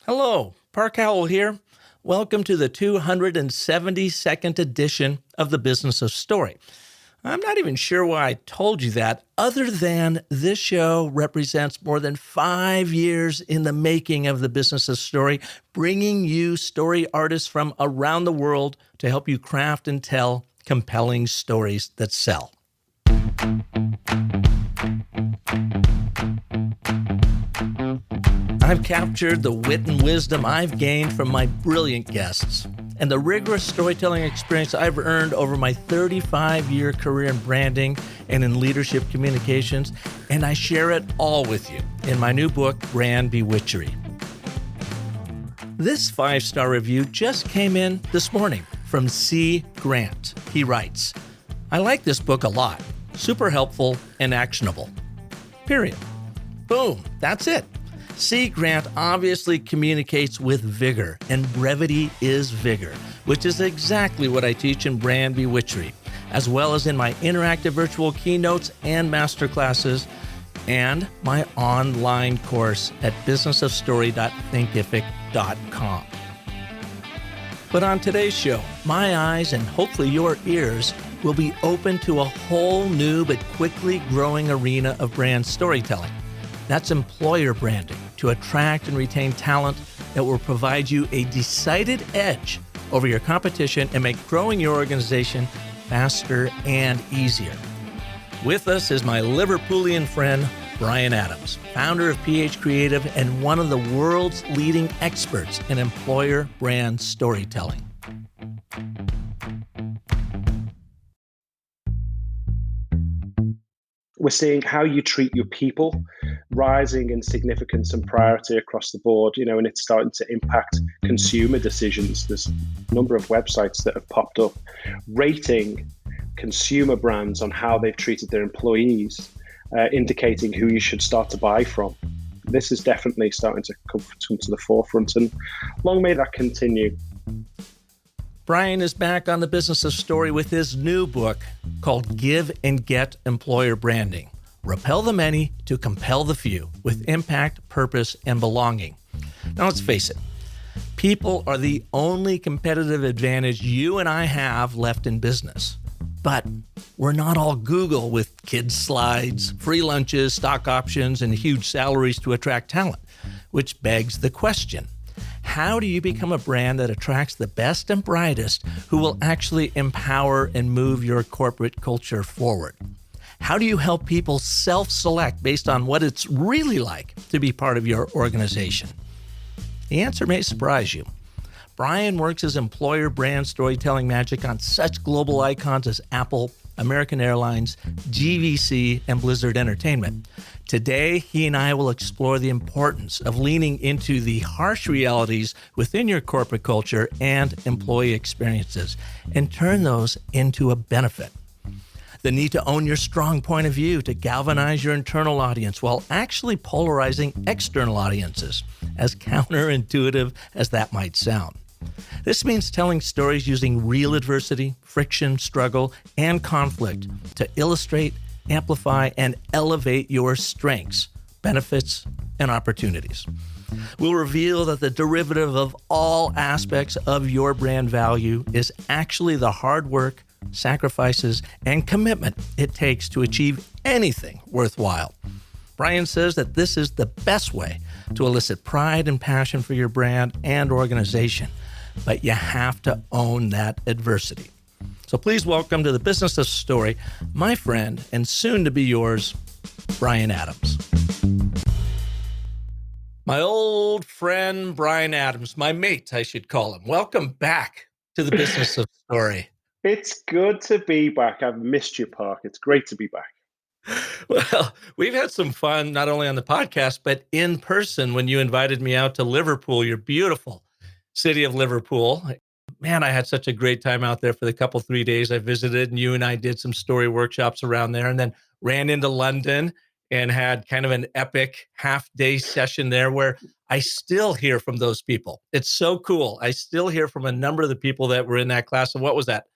Hello, Park Howell here. Welcome to the 272nd edition of the Business of Story. I'm not even sure why I told you that, other than this show represents more than 5 years in the making of the Business of Story, bringing you story artists from around the world to help you craft and tell compelling stories that sell. I've captured the wit and wisdom I've gained from my brilliant guests and the rigorous storytelling experience I've earned over my 35-year career in branding and in leadership communications, and I share it all with you in my new book, Brand Bewitchery. This 5-star review just came in this morning from C. Grant. He writes, "I like this book a lot. Super helpful and actionable. Period." Boom, that's it. C. Grant obviously communicates with vigor, and brevity is vigor, which is exactly what I teach in Brand Bewitchery, as well as in my interactive virtual keynotes and masterclasses, and my online course at businessofstory.thinkific.com. But on today's show, my eyes and hopefully your ears will be open to a whole new but quickly growing arena of brand storytelling. That's employer branding, to attract and retain talent that will provide you a decided edge over your competition and make growing your organization faster and easier. With us is my Liverpoolian friend, Bryan Adams, founder of Ph.Creative and one of the world's leading experts in employer brand storytelling. We're seeing how you treat your people rising in significance and priority across the board, and it's starting to impact consumer decisions. There's a number of websites that have popped up rating consumer brands on how they've treated their employees, indicating who you should start to buy from. This is definitely starting to come to the forefront, and long may that continue. Bryan is back on the Business of Story with his new book called Give and Get Employer Branding. Repel the many to compel the few with impact, purpose, and belonging. Now let's face it, people are the only competitive advantage you and I have left in business. But we're not all Google with kids' slides, free lunches, stock options, and huge salaries to attract talent, which begs the question. How do you become a brand that attracts the best and brightest who will actually empower and move your corporate culture forward? How do you help people self-select based on what it's really like to be part of your organization? The answer may surprise you. Bryan works his employer brand storytelling magic on such global icons as Apple, American Airlines, GVC, and Blizzard Entertainment. Today, he and I will explore the importance of leaning into the harsh realities within your corporate culture and employee experiences and turn those into a benefit. The need to own your strong point of view to galvanize your internal audience while actually polarizing external audiences, as counterintuitive as that might sound. This means telling stories using real adversity, friction, struggle, and conflict to illustrate, amplify, and elevate your strengths, benefits, and opportunities. We'll reveal that the derivative of all aspects of your brand value is actually the hard work, sacrifices, and commitment it takes to achieve anything worthwhile. Bryan says that this is the best way to elicit pride and passion for your brand and organization, but you have to own that adversity. So please welcome to the Business of Story, my friend and soon to be yours, Bryan Adams. My old friend, Bryan Adams, my mate, I should call him. Welcome back to the Business of Story. It's good to be back. I've missed you, Park. It's great to be back. Well, we've had some fun, not only on the podcast, but in person when you invited me out to Liverpool, your beautiful city of Liverpool. Man, I had such a great time out there for the 3 days I visited, and you and I did some story workshops around there and then ran into London and had kind of an epic half-day session there where I still hear from those people. It's so cool. I still hear from a number of the people that were in that class. And what was that,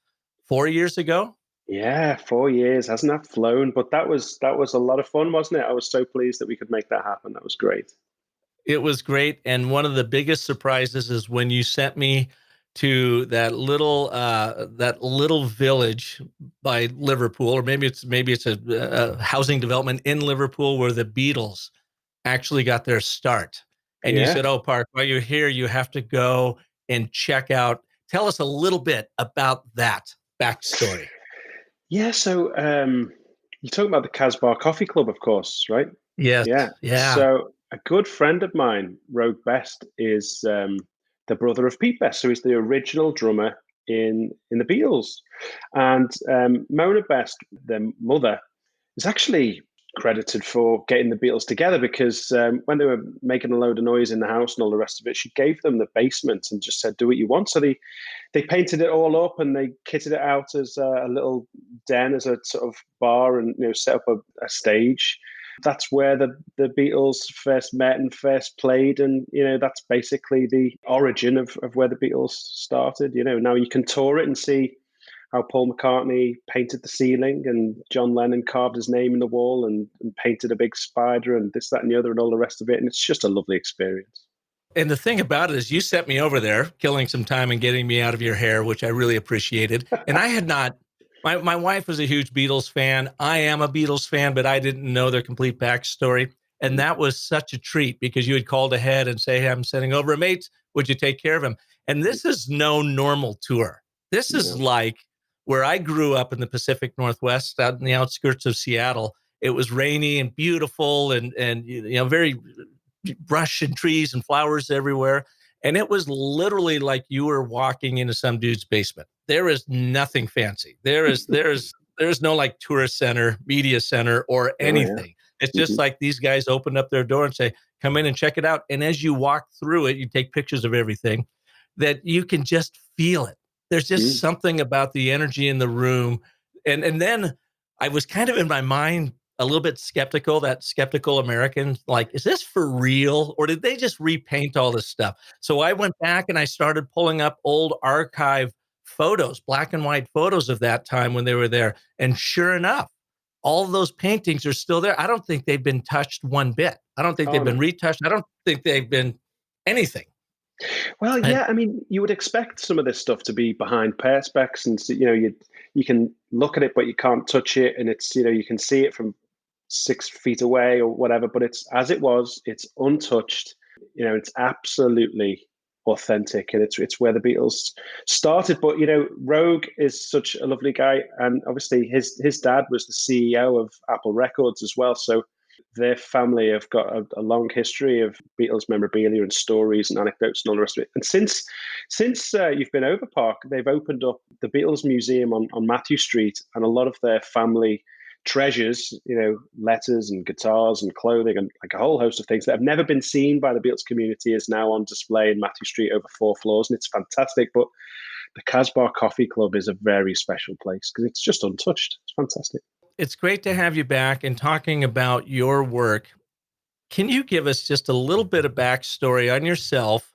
4 years ago? Yeah, 4 years. Hasn't that flown? But that was a lot of fun, wasn't it? I was so pleased that we could make that happen. That was great. It was great. And one of the biggest surprises is when you sent me to that little village by Liverpool, or maybe it's a housing development in Liverpool where the Beatles actually got their start. And you Yeah. said, "Oh, Park, while you're here, you have to go and check out." Tell us a little bit about that backstory. Yeah, so you're talking about the Casbah Coffee Club, of course, right? Yes. Yeah. Yeah. So a good friend of mine, Rogue Best, is the brother of Pete Best, so he's the original drummer in the Beatles. And Mona Best, their mother, is actually credited for getting the Beatles together because when they were making a load of noise in the house and all the rest of it, she gave them the basement and just said, "Do what you want." So they painted it all up and they kitted it out as a little den, as a sort of bar, and set up a stage. That's where the Beatles first met and first played, and that's basically the origin of where the Beatles started. Now you can tour it and see how Paul McCartney painted the ceiling and John Lennon carved his name in the wall and painted a big spider and this, that, and the other and all the rest of it. And it's just a lovely experience. And the thing about it is you sent me over there, killing some time and getting me out of your hair, which I really appreciated. And I had not, my wife was a huge Beatles fan. I am a Beatles fan, but I didn't know their complete backstory. And that was such a treat because you had called ahead and say, "Hey, I'm sending over a mate. Would you take care of him?" And this is no normal tour. This is Yeah. like where I grew up in the Pacific Northwest, out in the outskirts of Seattle. It was rainy and beautiful and very brush and trees and flowers everywhere. And it was literally like you were walking into some dude's basement. There is nothing fancy. There is no like tourist center, media center, or Oh, yeah. anything. It's just Hmm. like these guys opened up their door and say, "Come in and check it out." And as you walk through it, you take pictures of everything that you can just feel it. There's just Mm. something about the energy in the room. And then I was kind of in my mind a little bit skeptical, that skeptical American, like, is this for real? Or did they just repaint all this stuff? So I went back and I started pulling up old archive photos, black and white photos of that time when they were there. And sure enough, all of those paintings are still there. I don't think they've been touched one bit. I don't think Oh, they've been no. retouched. I don't think they've been anything. Well, And yeah, I mean, you would expect some of this stuff to be behind perspex, and so, you can look at it, but you can't touch it, and it's you can see it from 6 feet away or whatever. But it's as it was; it's untouched. It's absolutely authentic, and it's where the Beatles started. But Rogue is such a lovely guy, and obviously his dad was the CEO of Apple Records as well, so their family have got a long history of Beatles memorabilia and stories and anecdotes and all the rest of it. And since you've been over, Park, they've opened up the Beatles Museum on Matthew Street, and a lot of their family treasures, letters and guitars and clothing and like a whole host of things that have never been seen by the Beatles community is now on display in Matthew Street over 4 floors, and it's fantastic. But the Casbah Coffee Club is a very special place because it's just untouched. It's fantastic. it's great to have you back and talking about your work. Can you give us just a little bit of backstory on yourself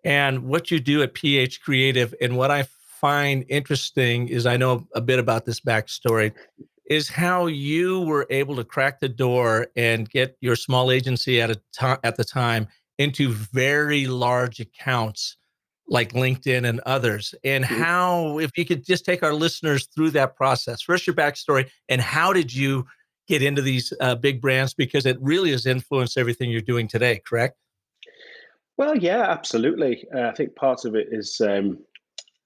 and what you do at Ph.Creative? And what I find interesting is I know a bit about this backstory, is how you were able to crack the door and get your small agency at the time into very large accounts like LinkedIn and others. And Mhm. how, if you could just take our listeners through that process, first your backstory, and how did you get into these big brands? Because it really has influenced everything you're doing today, correct? Well, yeah, absolutely. I think part of it is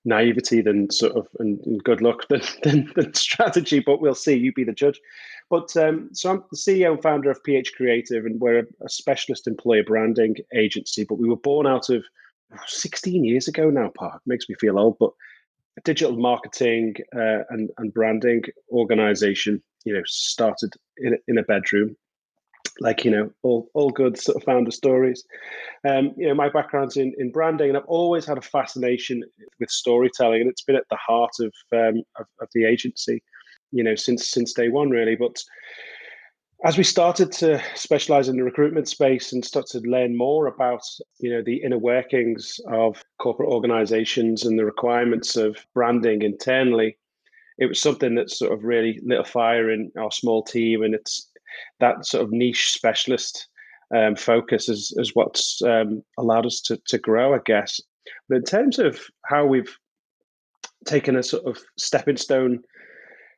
naivety than sort of and good luck than strategy, but we'll see. You be the judge. But so I'm the CEO and founder of Ph.Creative, and we're a specialist employer branding agency. But we were born out of 16 years ago now. Park makes me feel old, but a digital marketing and branding organization. Started in a bedroom, like all good sort of founder stories. My background's in branding, and I've always had a fascination with storytelling, and it's been at the heart of the agency, since day one, really. But as we started to specialize in the recruitment space and start to learn more about the inner workings of corporate organizations and the requirements of branding internally, it was something that sort of really lit a fire in our small team, and it's that sort of niche specialist focus is what's allowed us to grow, I guess. But in terms of how we've taken a sort of stepping stone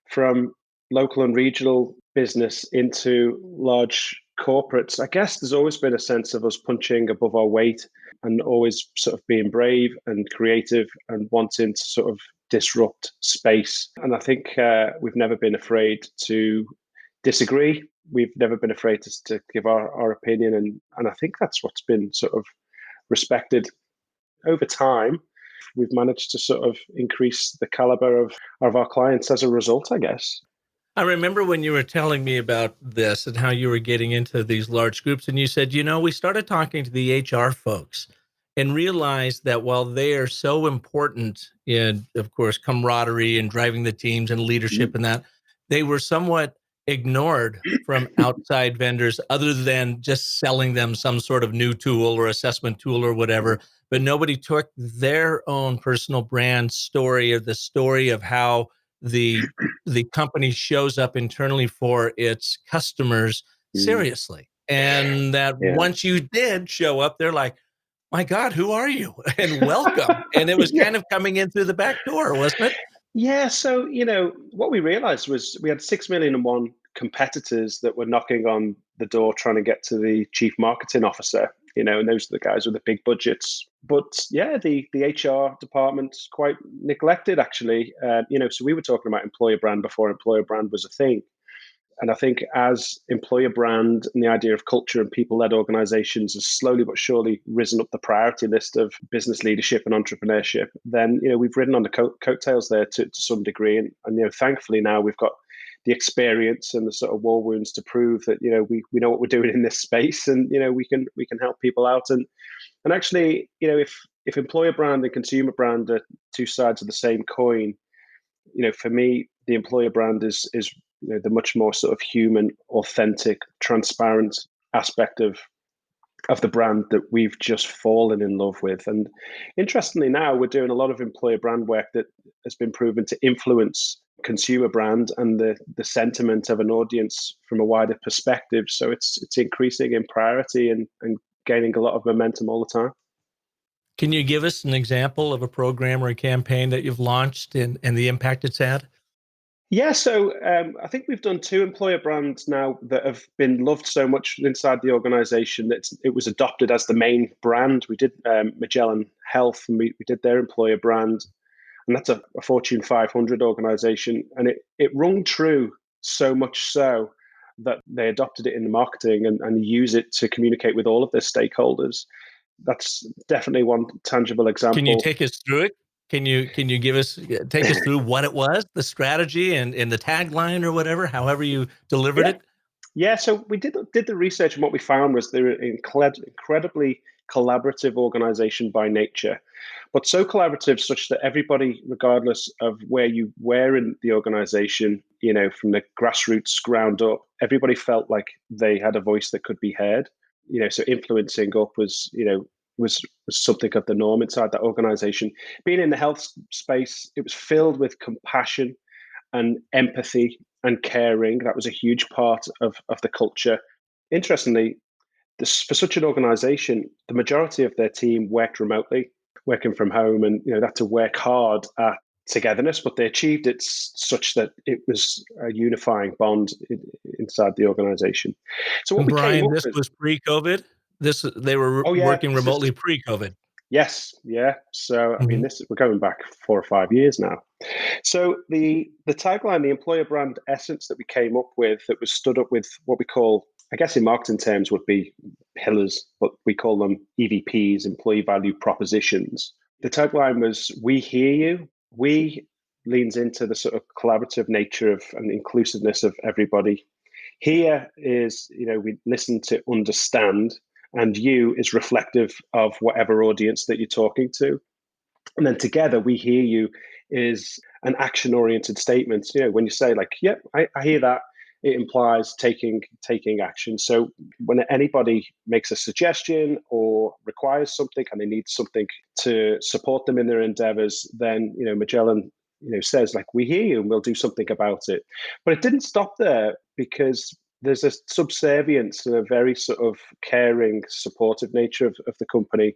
from local and regional business into large corporates, I guess there's always been a sense of us punching above our weight and always sort of being brave and creative and wanting to sort of disrupt space. And I think we've never been afraid to disagree. We've never been afraid to give our opinion. And I think that's what's been sort of respected over time. We've managed to sort of increase the caliber of our clients as a result, I guess. I remember when you were telling me about this and how you were getting into these large groups, and you said, we started talking to the HR folks and realized that while they are so important in, of course, camaraderie and driving the teams and leadership and that, they were somewhat ignored from outside vendors other than just selling them some sort of new tool or assessment tool or whatever. But nobody took their own personal brand story or the story of how the company shows up internally for its customers seriously. And that Yeah. once you did show up, they're like, my God, who are you? And welcome. And it was Yeah. kind of coming in through the back door, wasn't it? Yeah. So, what we realized was we had 6 million and one competitors that were knocking on the door trying to get to the chief marketing officer, and those are the guys with the big budgets. But yeah, the HR department's quite neglected, actually. So we were talking about employer brand before employer brand was a thing. And I think as employer brand and the idea of culture and people led organizations has slowly but surely risen up the priority list of business leadership and entrepreneurship, then we've ridden on the coattails there to some degree. And thankfully now we've got the experience and the sort of war wounds to prove that we know what we're doing in this space, and we can help people out. And actually, if employer brand and consumer brand are two sides of the same coin, for me, the employer brand is the much more sort of human, authentic, transparent aspect of the brand that we've just fallen in love with. And interestingly, now we're doing a lot of employer brand work that has been proven to influence consumer brand and the sentiment of an audience from a wider perspective. So it's increasing in priority and gaining a lot of momentum all the time. Can you give us an example of a program or a campaign that you've launched and the impact it's had? Yeah, so I think we've done 2 employer brands now that have been loved so much inside the organization that it was adopted as the main brand. We did Magellan Health, and we did their employer brand, and that's a Fortune 500 organization. And it rung true so much so that they adopted it in the marketing and use it to communicate with all of their stakeholders. That's definitely one tangible Can you example. take us through it? Can you take us through what it was, the strategy and the tagline or whatever, however you delivered Yeah. it? Yeah, so we did the research, and what we found was they're an incredibly collaborative organization by nature, but so collaborative such that everybody, regardless of where you were in the organization, from the grassroots ground up, everybody felt like they had a voice that could be heard. So influencing up was something of the norm inside that organization. Being in the health space, it was filled with compassion and empathy and caring. That was a huge part of the culture. Interestingly, for such an organization, the majority of their team worked remotely, working from home, and they had to work hard at togetherness, but they achieved it such that it was a unifying bond inside the organization. So what And we came Brian, up this with, was pre-COVID? They were oh yeah, working this is, remotely pre-COVID. yes, yeah. So I mean, Mhm. we're going back 4 or 5 years now. So the tagline, the employer brand essence that we came up with, that was stood up with what we call, I guess in marketing terms would be pillars, but we call them EVPs, employee value propositions. The tagline was "We hear you." We leans into the sort of collaborative nature of and inclusiveness of everybody. Here is, we listen to understand, and you is reflective of whatever audience that you're talking to. And then together, we hear you is an action oriented statement. When you say like, yep, I hear that, it implies taking action. So when anybody makes a suggestion or requires something and they need something to support them in their endeavors, then Magellan says like, we hear you and we'll do something about it. But it didn't stop there, because there's a subservience and a very sort of caring, supportive nature of the company.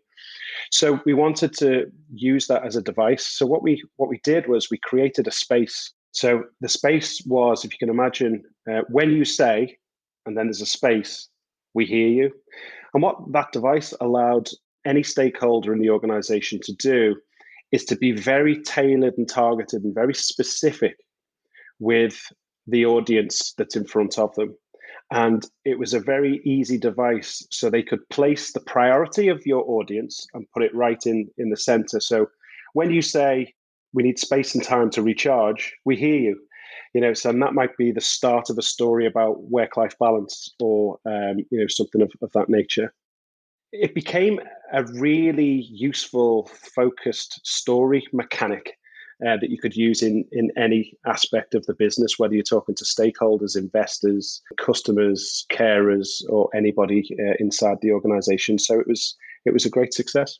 So we wanted to use that as a device. So what we did was we created a space. So the space was, if you can imagine, when you say, and then there's a space, we hear you. And what that device allowed any stakeholder in the organization to do is to be very tailored and targeted and very specific with the audience that's in front of them. And it was a very easy device. So they could place the priority of your audience and put it right in the center. So when you say, we need space and time to recharge, we hear you. So that might be the start of a story about work-life balance or something of that nature. It became a really useful, focused story mechanic that you could use in any aspect of the business, whether you're talking to stakeholders, investors, customers, carers, or anybody inside the organization. So it was a great success.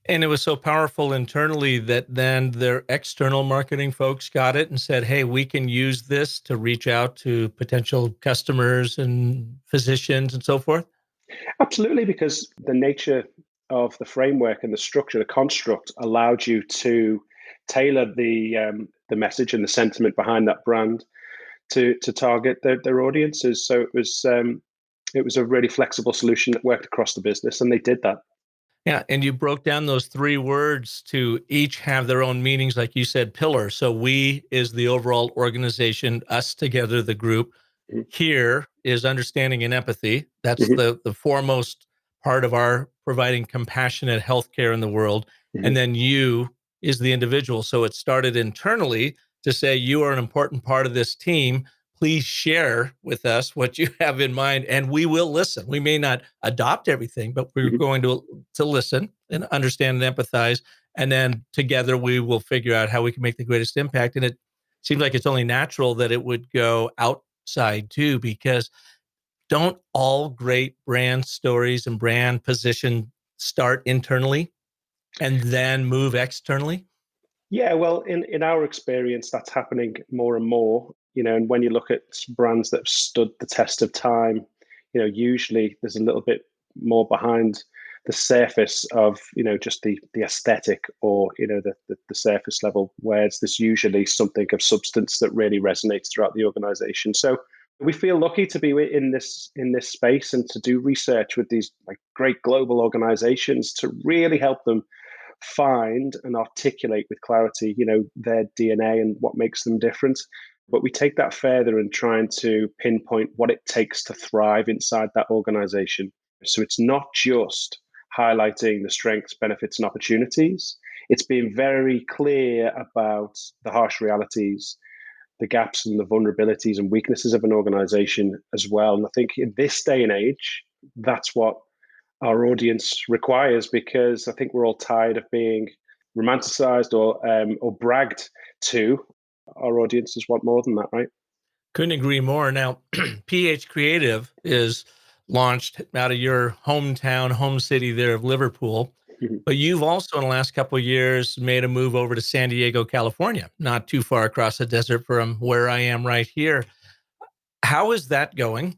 And it was so powerful internally that then their external marketing folks got it and said, hey, we can use this to reach out to potential customers and physicians and so forth. Absolutely, because the nature of the framework and the structure, the construct, allowed you to tailor the message and the sentiment behind that brand to target their audiences. So it was a really flexible solution that worked across the business, and they did that. Yeah, and you broke down those three words to each have their own meanings, like you said, pillar. So we is the overall organization, us together, the group. Mm-hmm. Here is understanding and empathy. That's Mm-hmm. the foremost part of our providing compassionate healthcare in the world. Mm-hmm. And then you is the individual. So it started internally to say, you are an important part of this team. Please share with us what you have in mind, and we will listen. We may not adopt everything, but we're Mm-hmm. going to listen and understand and empathize. And then together we will figure out how we can make the greatest impact. And it seems like it's only natural that it would go outside too, because don't all great brand stories and brand position start internally and then move externally? Yeah, well, in our experience, that's happening more and more. And when you look at brands that have stood the test of time, usually there's a little bit more behind the surface of, just the aesthetic or, the surface level, whereas there's usually something of substance that really resonates throughout the organization. So we feel lucky to be in this space and to do research with these like great global organizations to really help them find and articulate with clarity, their DNA and what makes them different. But we take that further and trying to pinpoint what it takes to thrive inside that organization. So it's not just highlighting the strengths, benefits, and opportunities. It's being very clear about the harsh realities, the gaps and the vulnerabilities and weaknesses of an organization as well. And I think in this day and age, that's what our audience requires, because I think we're all tired of being romanticized or bragged to. Our audiences want more than that, right? Couldn't agree more. Now, Ph.Creative is launched out of your hometown, home city there of Liverpool. Mm-hmm. But you've also, in the last couple of years, made a move over to San Diego, California, not too far across the desert from where I am right here. How is that going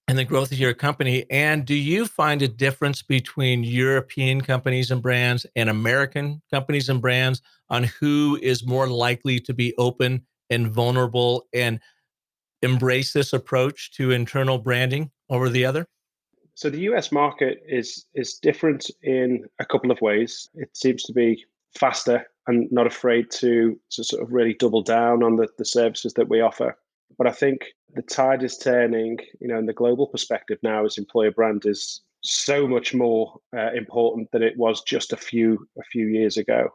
and the growth of your company? And do you find a difference between European companies and brands and American companies and brands on who is more likely to be open and vulnerable and embrace this approach to internal branding over the other? So the US market is different in a couple of ways. It seems to be faster and not afraid to sort of really double down on the services that we offer. But I think the tide is turning, in the global perspective now, as employer brand is so much more important than it was just a few years ago.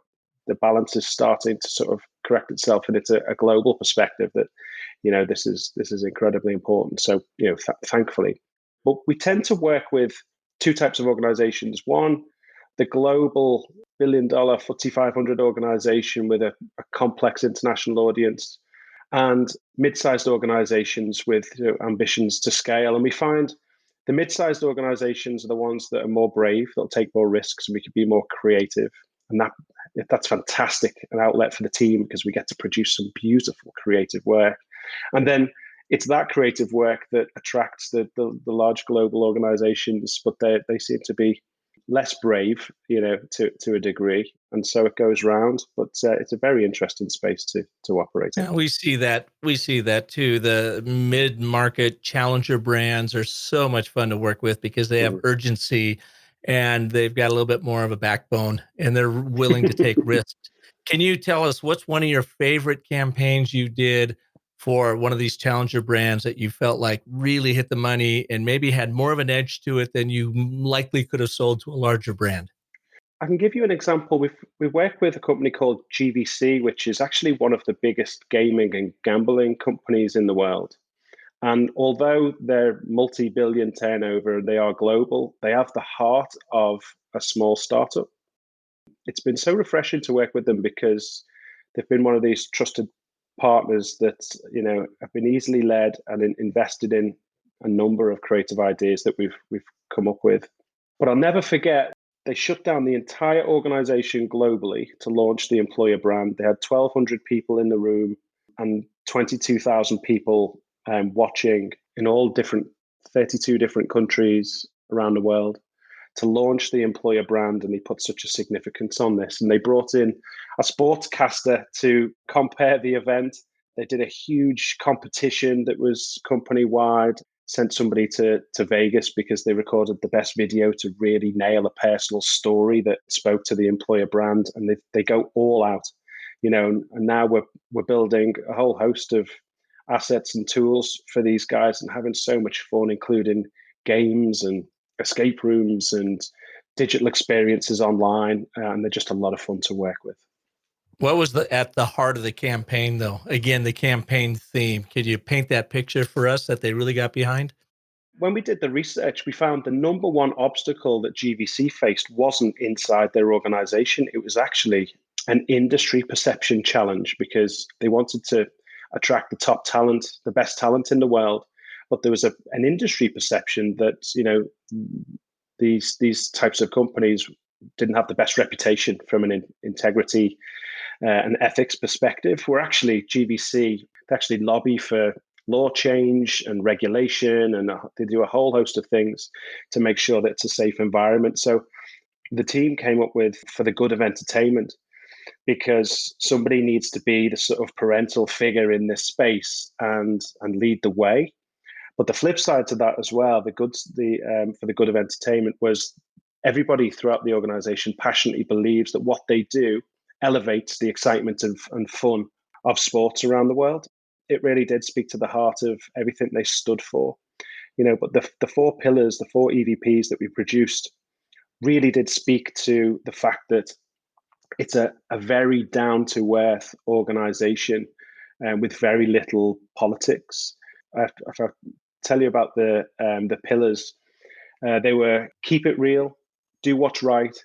The balance is starting to sort of correct itself, and it's a global perspective that this is incredibly important. So thankfully, but we tend to work with two types of organizations. One, the global billion-dollar FTSE 500 organization with a complex international audience, and mid-sized organizations with ambitions to scale. And we find the mid-sized organizations are the ones that are more brave, they'll take more risks, and we can be more creative. And that's fantastic, an outlet for the team, because we get to produce some beautiful creative work. And then It's that creative work that attracts the large global organizations, but they seem to be less brave, to a degree, and so it goes round. But it's a very interesting space to operate in. Yeah, we see that. We see that too. The mid-market challenger brands are so much fun to work with because they have Mhm. urgency and they've got a little bit more of a backbone and they're willing to take risks. Can you tell us what's one of your favorite campaigns you did for one of these challenger brands that you felt like really hit the money and maybe had more of an edge to it than you likely could have sold to a larger brand? I can give you an example. We've worked with a company called GVC, which is actually one of the biggest gaming and gambling companies in the world. And although they're multi-billion turnover, they are global. They have the heart of a small startup. It's been so refreshing to work with them because they've been one of these trusted partners that have been easily led and invested in a number of creative ideas that we've come up with. But I'll never forget, they shut down the entire organization globally to launch the employer brand. They had 1,200 people in the room and 22,000 people watching in all different 32 different countries around the world to launch the employer brand, and they put such a significance on this. And they brought in a sportscaster to compare the event. They did a huge competition that was company wide, sent somebody to Vegas because they recorded the best video to really nail a personal story that spoke to the employer brand. And they go all out, and now we're building a whole host of assets and tools for these guys and having so much fun, including games and escape rooms and digital experiences online, and they're just a lot of fun to work with. What was at the heart of the campaign, though? Again, the campaign theme. Could you paint that picture for us that they really got behind? When we did the research, we found the number one obstacle that GVC faced wasn't inside their organization. It was actually an industry perception challenge because they wanted to attract the top talent, the best talent in the world. But there was an industry perception that, these types of companies didn't have the best reputation from an integrity and ethics perspective. Where actually GVC, they actually lobby for law change and regulation, and they do a whole host of things to make sure that it's a safe environment. So the team came up with for the good of entertainment, because somebody needs to be the sort of parental figure in this space and lead the way. But the flip side to that as well, for the good of entertainment, was everybody throughout the organization passionately believes that what they do elevates the excitement and fun of sports around the world. It really did speak to the heart of everything they stood for. But the four pillars, the four EVPs that we produced, really did speak to the fact that it's a very down to earth organization with very little politics. If I tell you about the pillars, they were keep it real, do what's right,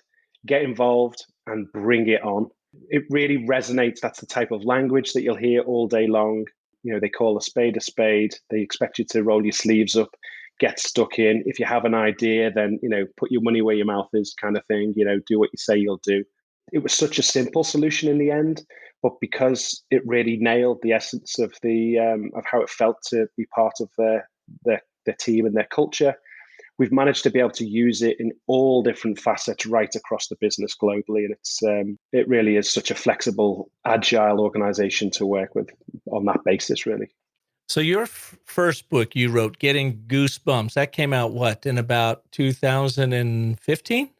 get involved, and bring it on. It really resonates. That's the type of language that you'll hear all day long. They call a spade a spade. They expect you to roll your sleeves up, get stuck in. If you have an idea, then put your money where your mouth is, kind of thing. Do what you say you'll do. It was such a simple solution in the end, but because it really nailed the essence of the of how it felt to be part of their team and their culture, we've managed to be able to use it in all different facets right across the business globally. And it really is such a flexible, agile organization to work with on that basis, really. So your first book you wrote, Getting Goosebumps, that came out what, in about 2015?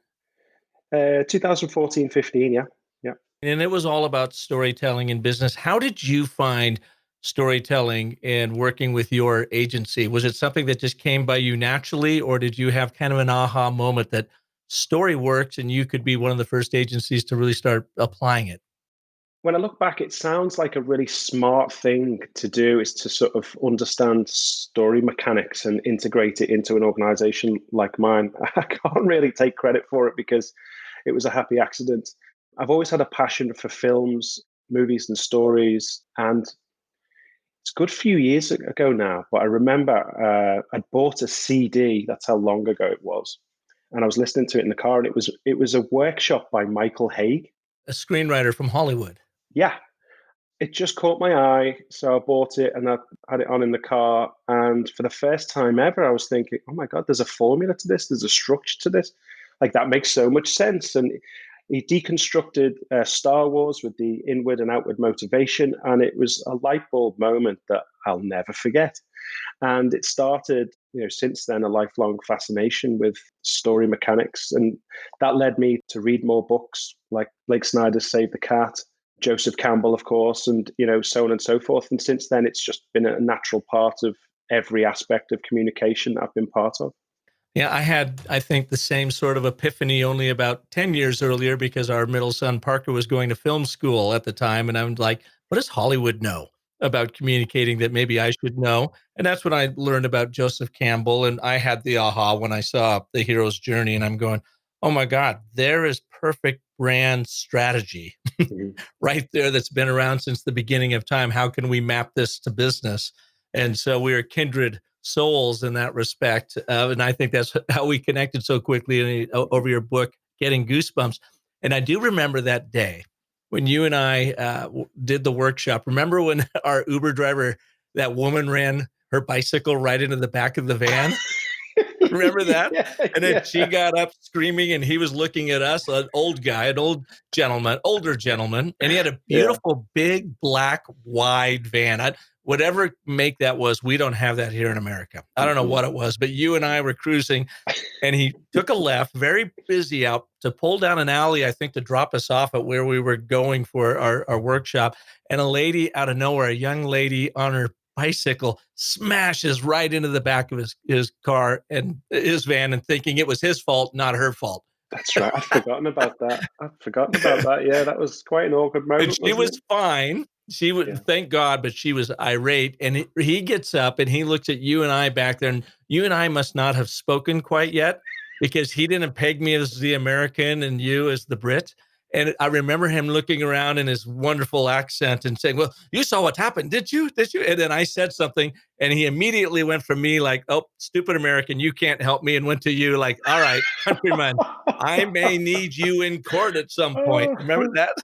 2014, 15, yeah. Yeah. And it was all about storytelling in business. How did you find storytelling and working with your agency? Was it something that just came by you naturally, or did you have kind of an aha moment that story works and you could be one of the first agencies to really start applying it? When I look back, it sounds like a really smart thing to do, is to sort of understand story mechanics and integrate it into an organization like mine. I can't really take credit for it because it was a happy accident. I've always had a passion for films, movies, and stories. And it's a good few years ago now, but I remember I'd bought a CD. That's how long ago it was. And I was listening to it in the car, and it was a workshop by Michael Haig. A screenwriter from Hollywood. Yeah, it just caught my eye. So I bought it and I had it on in the car. And for the first time ever, I was thinking, oh my God, there's a formula to this. There's a structure to this. Like that makes so much sense. And he deconstructed Star Wars with the inward and outward motivation. And it was a light bulb moment that I'll never forget. And it started, since then, a lifelong fascination with story mechanics. And that led me to read more books like Blake Snyder's Save the Cat, Joseph Campbell, of course, and, so on and so forth. And since then, it's just been a natural part of every aspect of communication that I've been part of. Yeah, I think, the same sort of epiphany only about 10 years earlier because our middle son, Parker, was going to film school at the time. And I'm like, what does Hollywood know about communicating that maybe I should know? And that's when I learned about Joseph Campbell. And I had the aha when I saw The Hero's Journey. And I'm going, oh my God, there is perfect brand strategy right there that's been around since the beginning of time. How can we map this to business? And so we are kindred souls in that respect. And I think that's how we connected so quickly over your book, Getting Goosebumps. And I do remember that day when you and I did the workshop. Remember when our Uber driver, that woman, ran her bicycle right into the back of the van? Remember that? Yeah, And then she got up screaming, and he was looking at us, an old guy, an older gentleman, and he had a yeah. beautiful, big, black, wide van. Whatever make that was, we don't have that here in America. I don't know what it was, but you and I were cruising, and he took a left, very busy out to pull down an alley, I think, to drop us off at where we were going for our workshop. And a lady out of nowhere, a young lady on her bicycle, smashes right into the back of his car and his van, and thinking it was his fault, not her fault. That's right. I'd forgotten about that. Yeah, that was quite an awkward And moment, she wasn't was it? fine. She would, Yeah. thank God, but she was irate. And he gets up and he looks at you and I back there, and you and I must not have spoken quite yet because he didn't peg me as the American and you as the Brit. And I remember him looking around in his wonderful accent and saying, well, you saw what happened, did you? Did you? And then I said something, and he immediately went from me like, oh, stupid American, you can't help me, and went to you like, all right, countryman, I may need you in court at some point. Remember Oh, that?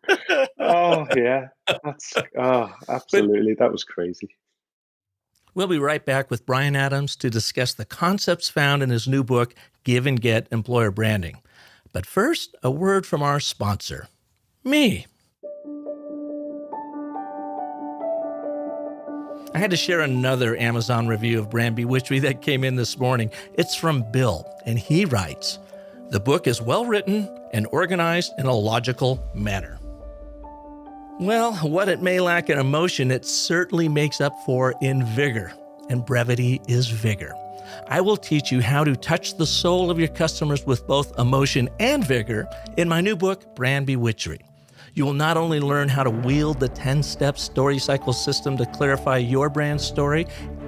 oh yeah. But Absolutely. That was crazy. we'll be right back with Bryan Adams to discuss the concepts found in his new book, Give and Get Employer Branding. But first, a word from our sponsor, me. I had to share another Amazon review of Brand Bewitchery that came in this morning. It's from Bill, and he writes, the book is well written and organized in a logical manner. Well, what it may lack in emotion, it certainly makes up for in vigor, and brevity is vigor. I will teach you how to touch the soul of your customers with both emotion and vigor in my new book, Brand Bewitchery. You will not only learn how to wield the 10-step story cycle system to clarify your brand story,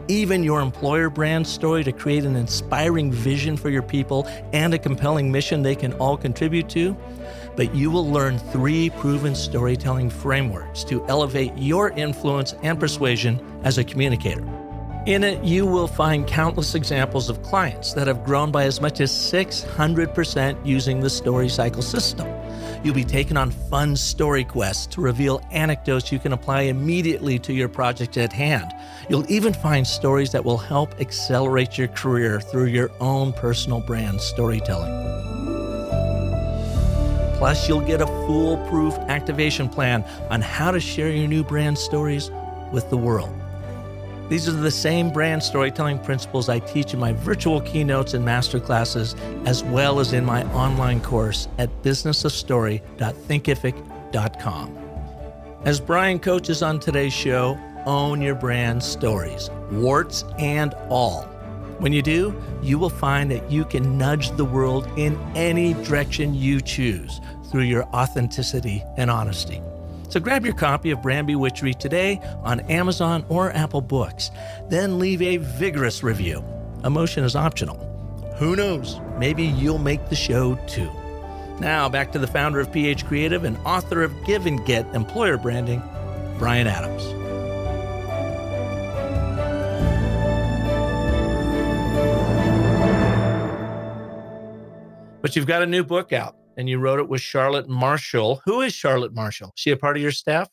even your employer brand story to create an inspiring vision for your people and a compelling mission they can all contribute to, but you will learn 3 proven storytelling frameworks to elevate your influence and persuasion as a communicator. In it, you will find countless examples of clients that have grown by as much as 600% using the story cycle system. You'll be taken on fun story quests to reveal anecdotes you can apply immediately to your project at hand. You'll even find stories that will help accelerate your career through your own personal brand storytelling. Plus, you'll get a foolproof activation plan on how to share your new brand stories with the world. These are the same brand storytelling principles I teach in my virtual keynotes and masterclasses, as well as in my online course at businessofstory.thinkific.com. As Bryan coaches on today's show, own your brand stories, warts and all. When you do, you will find that you can nudge the world in any direction you choose through your authenticity and honesty. So grab your copy of Brand Bewitchery today on Amazon or Apple Books. Then leave a vigorous review. Emotion is optional. Who knows? Maybe you'll make the show too. Now back to the founder of Ph.Creative and author of Give and Get Employer Branding, Bryan Adams. But you've got a new book out, and you wrote it with Charlotte Marshall. Who is Charlotte Marshall? Is she a part of your staff?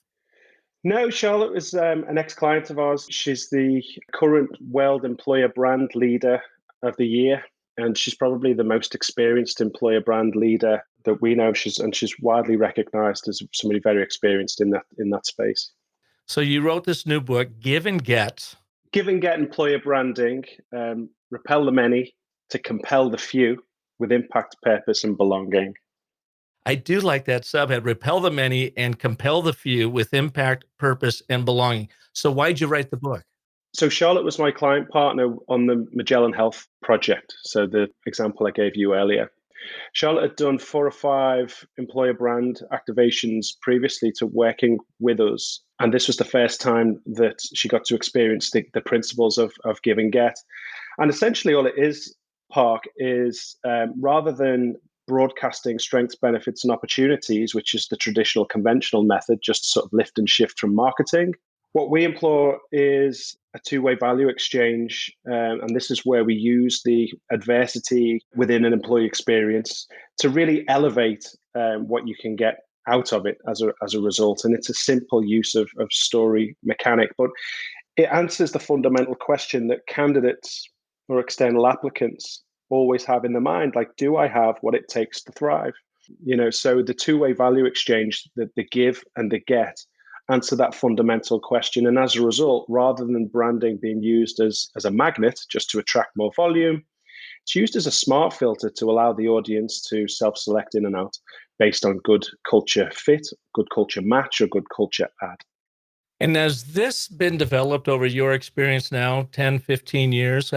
No, Charlotte was an ex-client of ours. She's the current World Employer Brand Leader of the Year, and she's probably the most experienced employer brand leader that we know. She's widely recognized as somebody very experienced in that space. So you wrote this new book, Give and Get. Give and Get Employer Branding, repel the many to compel the few with impact, purpose, and belonging. I do like that subhead, repel the many and compel the few with impact, purpose, and belonging. So why'd you write the book? So Charlotte was my client partner on the Magellan Health project. So the example I gave you earlier. Charlotte had done 4 or 5 employer brand activations previously to working with us. And this was the first time that she got to experience the principles of give and get. And essentially all it is, Park, is rather than broadcasting strengths, benefits, and opportunities, which is the traditional conventional method, just sort of lift and shift from marketing, what we employ is a two-way value exchange, and this is where we use the adversity within an employee experience to really elevate what you can get out of it as a result. And it's a simple use of story mechanic, but it answers the fundamental question that candidates or external applicants always have in their mind, like, do I have what it takes to thrive? So the two-way value exchange, the give and the get, answer that fundamental question. And as a result, rather than branding being used as a magnet just to attract more volume, it's used as a smart filter to allow the audience to self-select in and out based on good culture fit, good culture match, or good culture add. And has this been developed over your experience now, 10, 15 years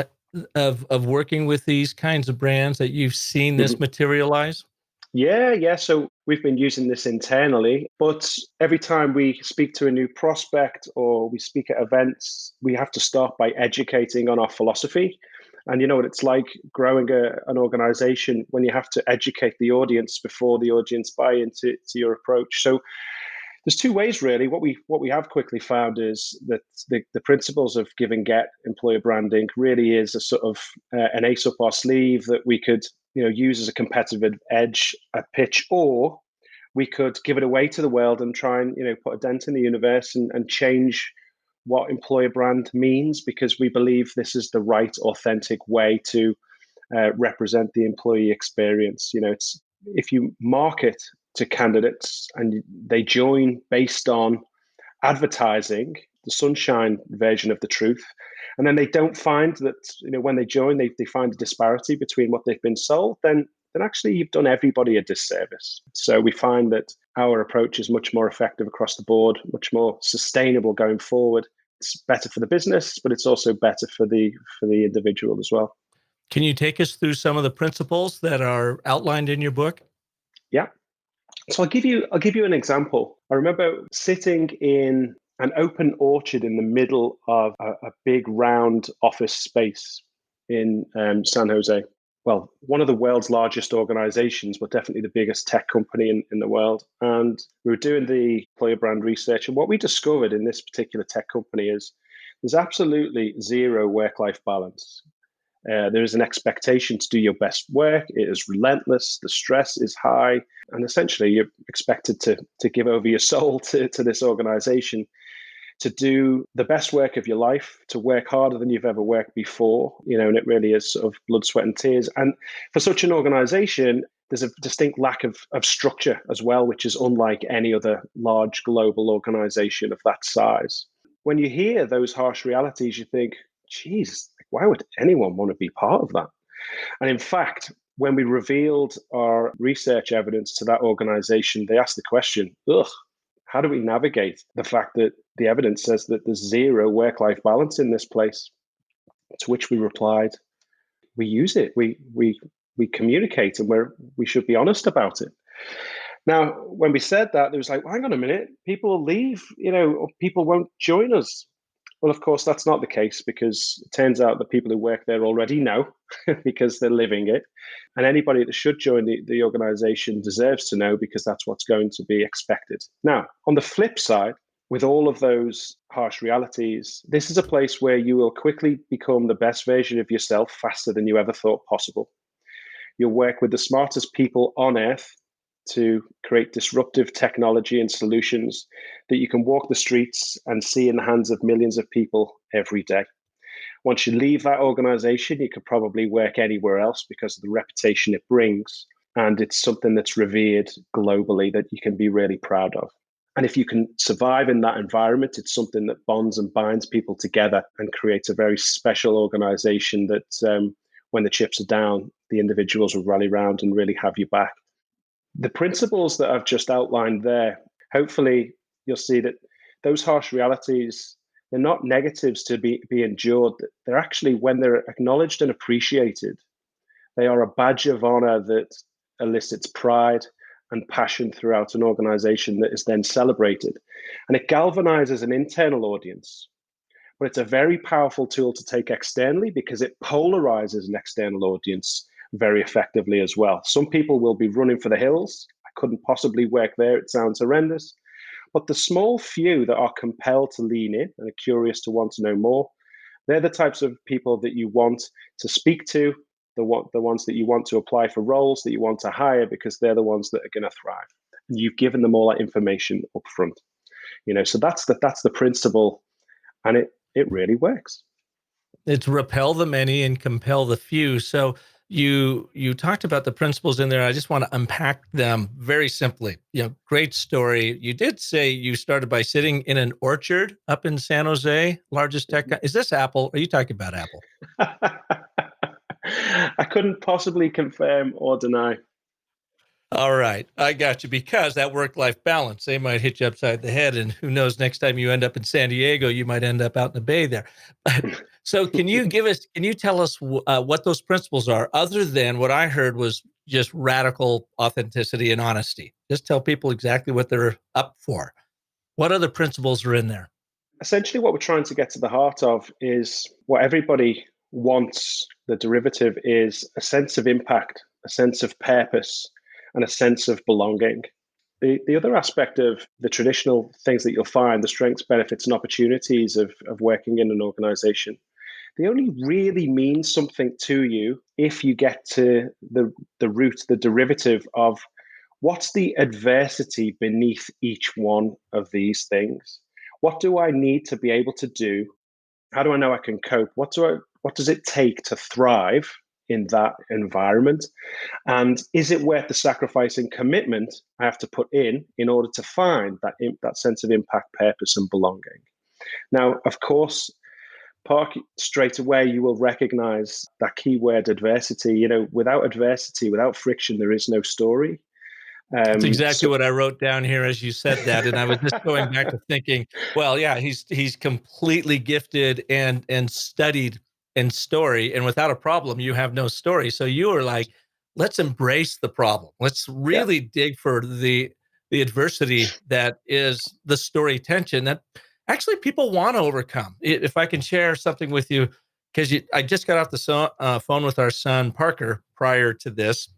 of working with these kinds of brands that you've seen this materialize? Yeah. So we've been using this internally, but every time we speak to a new prospect or we speak at events, we have to start by educating on our philosophy. And you know what it's like growing an organization when you have to educate the audience before the audience buy into your approach. So there's 2 ways really. What we have quickly found is that the principles of give and get employer branding really is a sort of an ace up our sleeve that we could use as a competitive edge at pitch, or we could give it away to the world and try and put a dent in the universe and change what employer brand means, because we believe this is the right authentic way to represent the employee experience. It's if you market to candidates and they join based on advertising, the sunshine version of the truth, and then they don't find that when they join they find a disparity between what they've been sold, then actually you've done everybody a disservice. So we find that our approach is much more effective across the board, much more sustainable going forward. It's better for the business, but it's also better for the individual as well. Can you take us through some of the principles that are outlined in your book? Yeah. So I'll give you an example. I remember sitting in an open orchard in the middle of a big round office space in San Jose. Well, one of the world's largest organizations, but definitely the biggest tech company in the world. And we were doing the employer brand research. And what we discovered in this particular tech company is there's absolutely zero work-life balance. There is an expectation to do your best work. It is relentless. The stress is high. And essentially, you're expected to give over your soul to this organization, to do the best work of your life, to work harder than you've ever worked before. And it really is sort of blood, sweat, and tears. And for such an organization, there's a distinct lack of structure as well, which is unlike any other large global organization of that size. When you hear those harsh realities, you think, geez, why would anyone want to be part of that? And in fact, when we revealed our research evidence to that organization, they asked the question, how do we navigate the fact that the evidence says that there's zero work-life balance in this place? To which we replied, we use it. We communicate, and we should be honest about it. Now, when we said that, there was like, well, hang on a minute, people will leave, or people won't join us. Well, of course, that's not the case, because it turns out that people who work there already know because they're living it. And anybody that should join the organization deserves to know, because that's what's going to be expected. Now, on the flip side, with all of those harsh realities, this is a place where you will quickly become the best version of yourself faster than you ever thought possible. You'll work with the smartest people on earth to create disruptive technology and solutions that you can walk the streets and see in the hands of millions of people every day. Once you leave that organization, you could probably work anywhere else because of the reputation it brings. And it's something that's revered globally that you can be really proud of. And if you can survive in that environment, it's something that bonds and binds people together and creates a very special organization that when the chips are down, the individuals will rally around and really have you back. The principles that I've just outlined there, hopefully you'll see that those harsh realities, they're not negatives to be endured. They're actually, when they're acknowledged and appreciated, they are a badge of honor that elicits pride and passion throughout an organization that is then celebrated. And it galvanizes an internal audience, but it's a very powerful tool to take externally because it polarizes an external audience very effectively as well. Some people will be running for the hills. I couldn't possibly work there. It sounds horrendous. But the small few that are compelled to lean in and are curious to want to know more, they're the types of people that you want to speak to, the ones that you want to apply for roles that you want to hire, because they're the ones that are going to thrive. And you've given them all that information up front. So that's the principle, and it really works. It's repel the many and compel the few. So you talked about the principles in there. I just want to unpack them very simply. Great story. You did say you started by sitting in an orchard up in San Jose, largest tech. Is this Apple? Are you talking about Apple? I couldn't possibly confirm or deny. All right. I got you, because that work-life balance, they might hit you upside the head, and who knows, next time you end up in San Diego, you might end up out in the bay there. So can you tell us what those principles are, other than what I heard was just radical authenticity and honesty? Just tell people exactly what they're up for. What other principles are in there? Essentially, what we're trying to get to the heart of is what everybody wants. The derivative is a sense of impact, a sense of purpose, and a sense of belonging. The other aspect of the traditional things that you'll find, the strengths, benefits, and opportunities of working in an organization, they only really mean something to you if you get to the root, the derivative of what's the adversity beneath each one of these things. What do I need to be able to do? How do I know I can cope? What does it take to thrive in that environment? And is it worth the sacrifice and commitment I have to put in order to find that sense of impact, purpose, and belonging? Now, of course, Park, straight away you will recognize that keyword adversity. Without adversity, without friction, there is no story. That's exactly what I wrote down here as you said that, and I was just going back to thinking, well, yeah, he's completely gifted and studied in story, and without a problem, you have no story. So you were like, let's embrace the problem. Let's really dig for the adversity that is the story tension that actually people want to overcome. If I can share something with you, because I just got off the phone with our son Parker prior to this.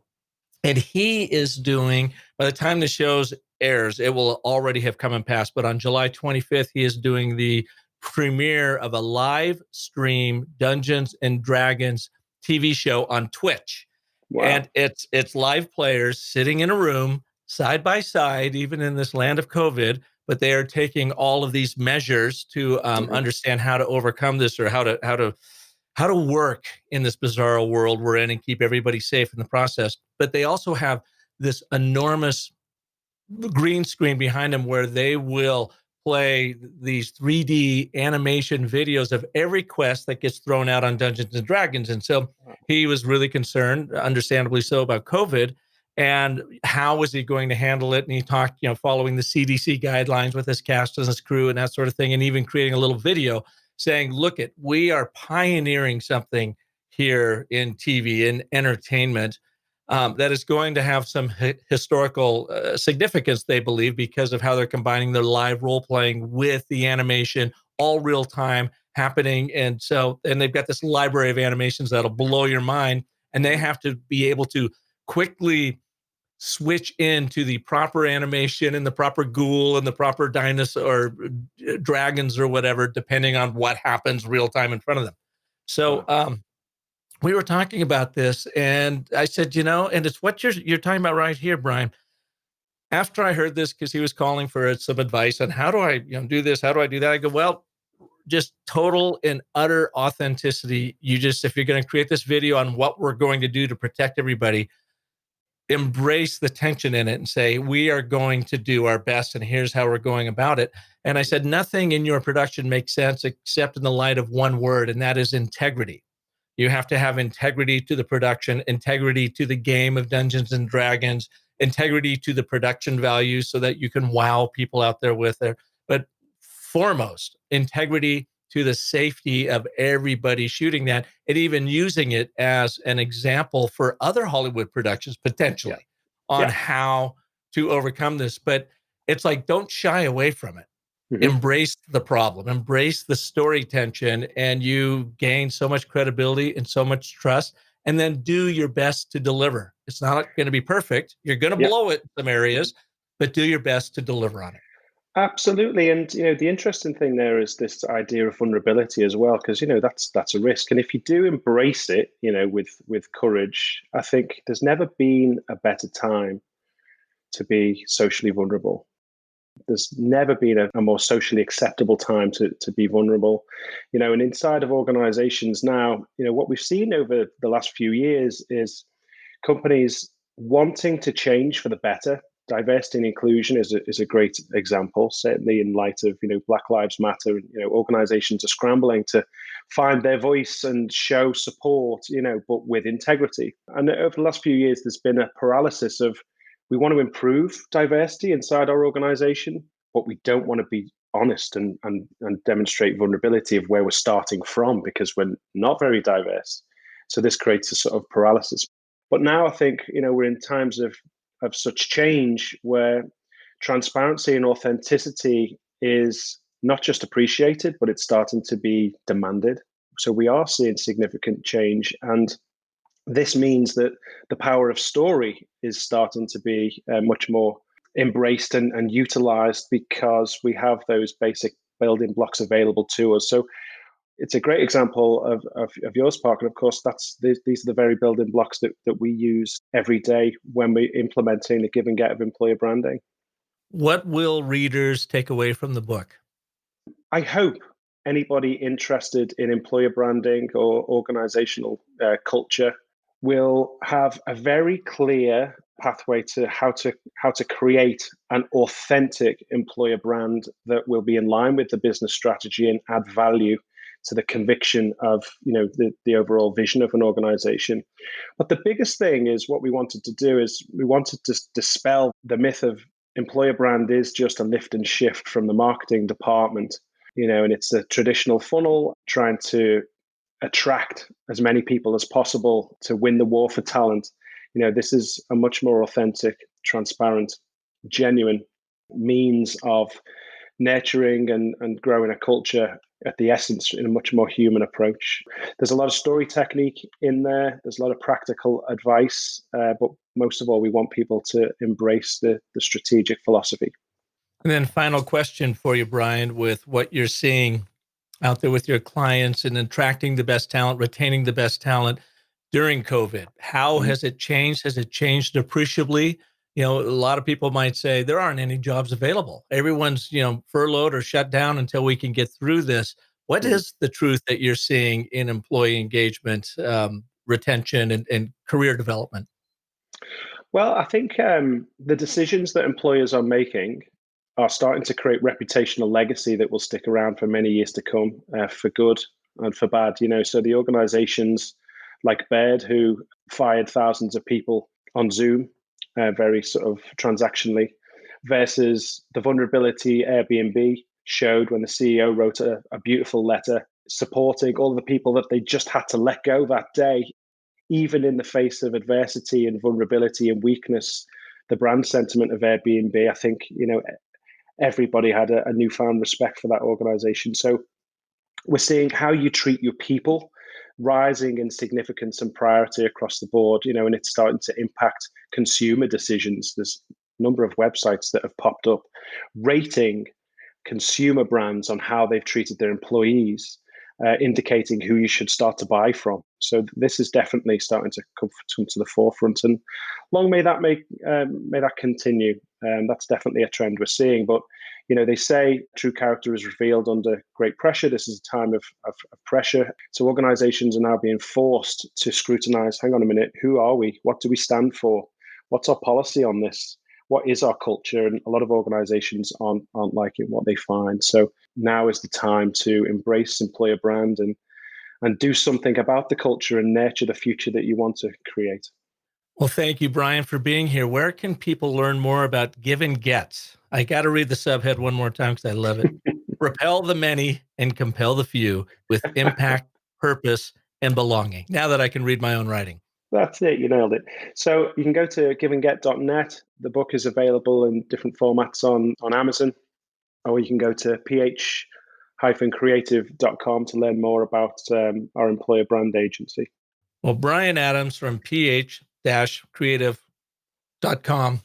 And he is doing, by the time the shows airs, it will already have come and passed. But on July 25th, he is doing the premiere of a live stream Dungeons and Dragons TV show on Twitch. Wow. And it's live players sitting in a room side by side, even in this land of COVID, but they are taking all of these measures to understand how to overcome this, or how to work in this bizarre world we're in and keep everybody safe in the process. But they also have this enormous green screen behind them where they will play these 3D animation videos of every quest that gets thrown out on Dungeons and Dragons. And so he was really concerned, understandably so, about COVID and how was he going to handle it. And he talked, following the CDC guidelines with his cast and his crew and that sort of thing, and even creating a little video saying, look, we are pioneering something here in TV and entertainment that is going to have some historical significance, they believe, because of how they're combining their live role playing with the animation, all real time happening. And they've got this library of animations that'll blow your mind, and they have to be able to quickly switch into the proper animation and the proper ghoul and the proper dinosaur or dragons or whatever, depending on what happens real time in front of them. So we were talking about this, and I said, and it's what you're talking about right here, Bryan. After I heard this, because he was calling for some advice on how do I do this, how do I do that, I go, well, just total and utter authenticity. If you're going to create this video on what we're going to do to protect everybody, embrace the tension in it and say, we are going to do our best and here's how we're going about it. And I said, nothing in your production makes sense except in the light of one word, and that is integrity. You have to have integrity to the production, integrity to the game of Dungeons and Dragons, integrity to the production values so that you can wow people out there with it. But foremost, integrity to the safety of everybody shooting that, and even using it as an example for other Hollywood productions potentially on how to overcome this. But it's like, don't shy away from it. Embrace the problem, embrace the story tension, and you gain so much credibility and so much trust. And then do your best to deliver. It's not going to be perfect. You're going to blow it in some areas, but do your best to deliver on it. Absolutely. And the interesting thing there is this idea of vulnerability as well, because that's a risk. And if you do embrace it, with courage, I think there's never been a better time to be socially vulnerable. There's never been a more socially acceptable time to be vulnerable. And inside of organizations now, what we've seen over the last few years is companies wanting to change for the better. Diversity and inclusion is a great example, certainly in light of Black Lives Matter. Organizations are scrambling to find their voice and show support, but with integrity. And over the last few years, there's been a paralysis of, we want to improve diversity inside our organization, but we don't want to be honest and demonstrate vulnerability of where we're starting from because we're not very diverse. So this creates a sort of paralysis. But now I think we're in times of such change where transparency and authenticity is not just appreciated, but it's starting to be demanded. So we are seeing significant change, and this means that the power of story is starting to be much more embraced and utilized because we have those basic building blocks available to us. So it's a great example of yours, Park. And of course, these are the very building blocks that we use every day when we're implementing the give and get of employer branding. What will readers take away from the book? I hope anybody interested in employer branding or organizational culture will have a very clear pathway to how to create an authentic employer brand that will be in line with the business strategy and add value to the conviction of the overall vision of an organization. But the biggest thing is what we wanted to do is we wanted to dispel the myth of employer brand is just a lift and shift from the marketing department, and it's a traditional funnel trying to attract as many people as possible to win the war for talent. This is a much more authentic, transparent, genuine means of nurturing and growing a culture at the essence in a much more human approach. There's a lot of story technique in there. There's a lot of practical advice, but most of all, we want people to embrace the strategic philosophy. And then final question for you, Bryan, with what you're seeing out there with your clients and attracting the best talent, retaining the best talent during COVID. How has it changed? Has it changed appreciably? A lot of people might say there aren't any jobs available. Everyone's, furloughed or shut down until we can get through this. What is the truth that you're seeing in employee engagement, retention, and career development? Well, I think the decisions that employers are making are starting to create reputational legacy that will stick around for many years to come, for good and for bad. So the organizations like Baird, who fired thousands of people on Zoom, very sort of transactionally, versus the vulnerability Airbnb showed when the CEO wrote a beautiful letter supporting all the people that they just had to let go that day, even in the face of adversity and vulnerability and weakness. The brand sentiment of Airbnb, I think, everybody had a newfound respect for that organization. So we're seeing how you treat your people rising in significance and priority across the board, and it's starting to impact consumer decisions. There's a number of websites that have popped up rating consumer brands on how they've treated their employees, indicating who you should start to buy from. So this is definitely starting to come to the forefront, and long may that continue. That's definitely a trend we're seeing. But they say true character is revealed under great pressure. This is a time of pressure. So organizations are now being forced to scrutinize, hang on a minute, who are we? What do we stand for? What's our policy on this? What is our culture? And a lot of organizations aren't liking what they find. So now is the time to embrace employer brand and do something about the culture and nurture the future that you want to create. Well, thank you, Bryan, for being here. Where can people learn more about Give and Get? I got to read the subhead one more time because I love it. Repel the many and compel the few with impact, purpose, and belonging. Now that I can read my own writing. That's it. You nailed it. So you can go to giveandget.net. The book is available in different formats on Amazon, or you can go to Ph.Creative.com to learn more about our employer brand agency. Well, Bryan Adams from Ph-Creative.com.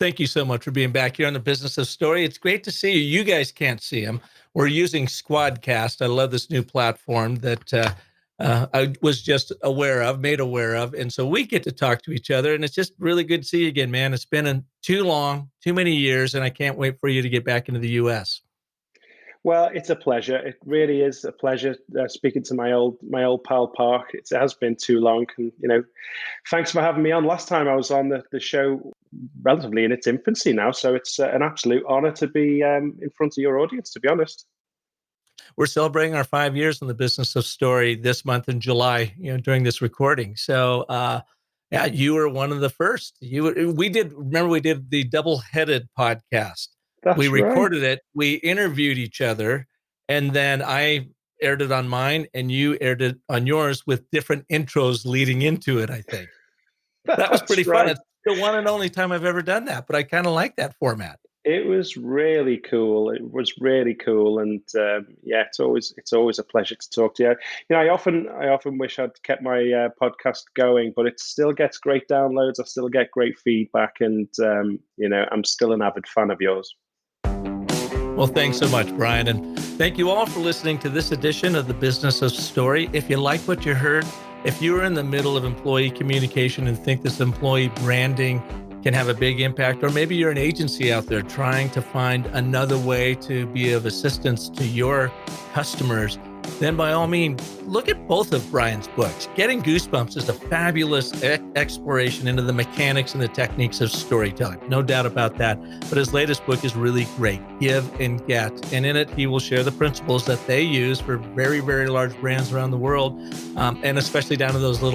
Thank you so much for being back here on the Business of Story. It's great to see you. You guys can't see him. We're using Squadcast. I love this new platform that I was just made aware of. And so we get to talk to each other. And it's just really good to see you again, man. It's been too many years, and I can't wait for you to get back into the U.S. Well, it's a pleasure. It really is a pleasure speaking to my old pal Park. It has been too long, and thanks for having me on. Last time I was on the show, relatively in its infancy now, so it's an absolute honor to be in front of your audience. To be honest, we're celebrating our 5 years in the Business of Story this month in July. During this recording, so. Yeah, you were one of the first. We did the double-headed podcast. We recorded it. We interviewed each other, and then I aired it on mine, and you aired it on yours with different intros leading into it. I think that was pretty fun. It's the one and only time I've ever done that, but I kind of like that format. It was really cool. And it's always a pleasure to talk to you. I often wish I'd kept my podcast going, but it still gets great downloads. I still get great feedback, and I'm still an avid fan of yours. Well, thanks so much, Bryan, and thank you all for listening to this edition of the Business of Story. If you like what you heard, if you are in the middle of employee communication and think this employee branding can have a big impact, or maybe you're an agency out there trying to find another way to be of assistance to your customers, then by all means, look at both of Bryan's books. Getting Goosebumps is a fabulous exploration into the mechanics and the techniques of storytelling. No doubt about that. But his latest book is really great, Give and Get. And in it, he will share the principles that they use for very, very large brands around the world, and especially down to those the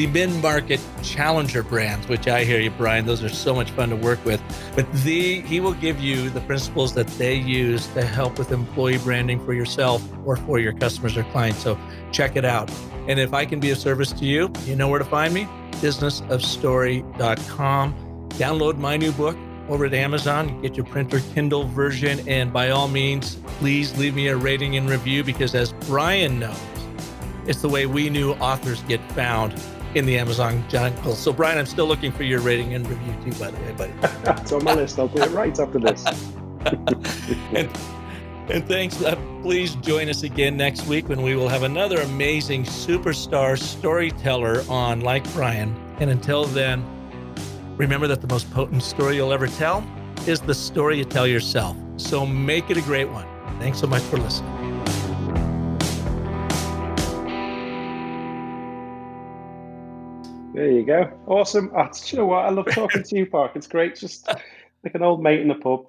mid-market challenger brands, which I hear you, Bryan, those are so much fun to work with. But he will give you the principles that they use to help with employee branding for yourself or for your customers or clients. So check it out. And if I can be of service to you, you know where to find me, businessofstory.com. Download my new book over at Amazon, get your print or Kindle version. And by all means, please leave me a rating and review, because as Bryan knows, it's the way we new authors get found in the Amazon jungle. So Bryan, I'm still looking for your rating and review too, by the way, buddy. It's on my list. I'll do it right after this. And thanks. Please join us again next week when we will have another amazing superstar storyteller on, like Bryan. And until then, remember that the most potent story you'll ever tell is the story you tell yourself. So make it a great one. Thanks so much for listening. There you go. Awesome. You know what? I love talking to you, Park. It's great. Just like an old mate in the pub.